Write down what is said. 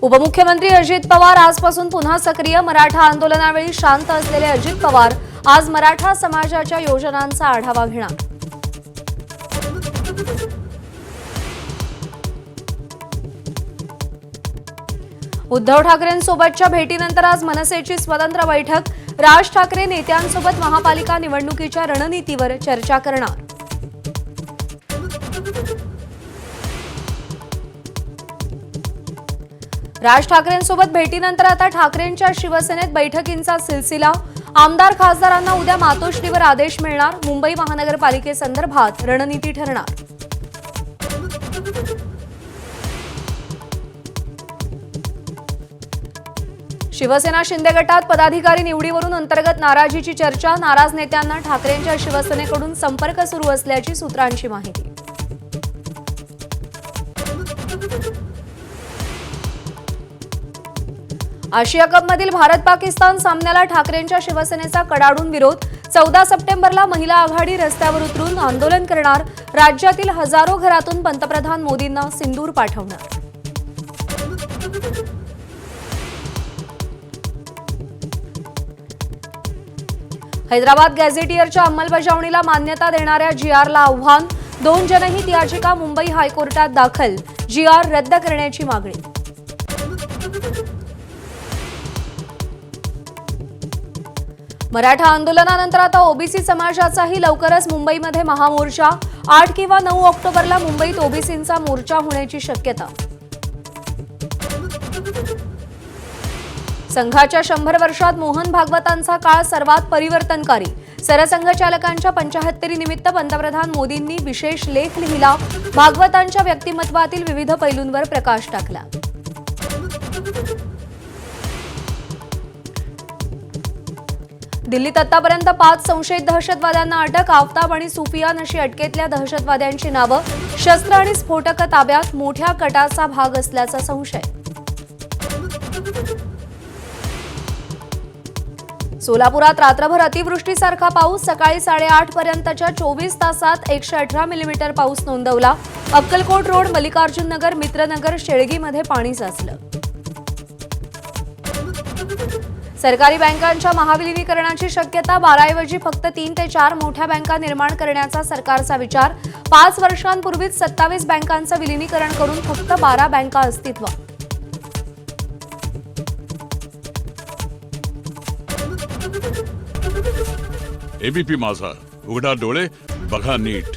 उपमुख्यमंत्री अजित पवार आजपासून पुन्हा सक्रिय। मराठा आंदोलनावेळी शांत असलेले अजित पवार आज मराठा समाजाच्या योजनांचा आढावा घेणार। उद्धव ठाकरेंसोबतच्या भेटीनंतर आज मनसेची स्वतंत्र बैठक। राज ठाकरे नेत्यांसोबत महापालिका निवडणुकीच्या रणनीतीवर चर्चा करणार। राज ठाकरेंसोबत भेटीनंतर आता ठाकरेंच्या शिवसेनेत बैठकींचा सिलसिला। आमदार खासदारांना उद्या मातोश्रीवर आदेश मिळणार। मुंबई महानगरपालिकेसंदर्भात रणनीती ठरणार। शिवसेना शिंदे गटात पदाधिकारी निवडीवरून अंतर्गत नाराजीची चर्चा। नाराज नेत्यांना ठाकरेंच्या शिवसेनेकडून संपर्क सुरू असल्याची सूत्रांची माहिती। आशिया कपमधील भारत-पाकिस्तान सामन्याला ठाकरेंच्या शिवसेनेचा कडाडून विरोध। 14 सप्टेंबरला महिला आघाडी रस्त्यावर उतरून आंदोलन करणार। राज्यातील हजारो घरातून पंतप्रधान मोदींना सिंदूर पाठवणार। हैदराबाद गॅझेटियरच्या अंमलबजावणीला मान्यता देणाऱ्या जीआरला आव्हान। 2 जनहित याचिका मुंबई हायकोर्टात दाखल। जीआर रद्द करण्याची मागणी। मराठा आंदोलनानंतर आता ओबीसी समाजाचाही लवकरच मुंबईमध्ये महामोर्चा। 8 किंवा 9 ऑक्टोबरला मुंबईत ओबीसींचा मोर्चा होण्याची शक्यता। संघाच्या 100 वर्षात मोहन भागवतांचा काळ सर्वात परिवर्तनकारी। सरसंघचालकांच्या 75 निमित्त पंतप्रधान मोदींनी विशेष लेख लिहिला। भागवतांच्या व्यक्तिमत्वातील विविध पैलूंवर प्रकाश टाकला। दिल्लीत आतापर्यंत 5 संशयित दहशतवाद्यांना अटक। आफताब आणि सुफियान अशी अटकेतल्या दहशतवाद्यांची नावं। शस्त्र आणि स्फोटकं ताब्यात। मोठ्या कटाचा भाग असल्याचा संशय। सोलापुरात रात्रभर अतिवृष्टीसारखा पाऊस। सकाळी 8:30 पर्यंतच्या 24 तासात 118 मिलीमीटर पाऊस नोंदवला। अक्कलकोट रोड, मल्लिकार्जुन नगर, मित्रनगर, शेळगीमध्ये पाणी साचलं। सरकारी बँकांच्या महाविलीनीकरणाची शक्यता। 12 ऐवजी फक्त 3 ते 4 मोठ्या बँका निर्माण करण्याचा सरकारचा विचार। 5 वर्षांपूर्वीच 27 बँकांचं विलीनीकरण करून फक्त 12 बँका अस्तित्वात। एबीपी माझा, उघडा डोळे बघा नीट।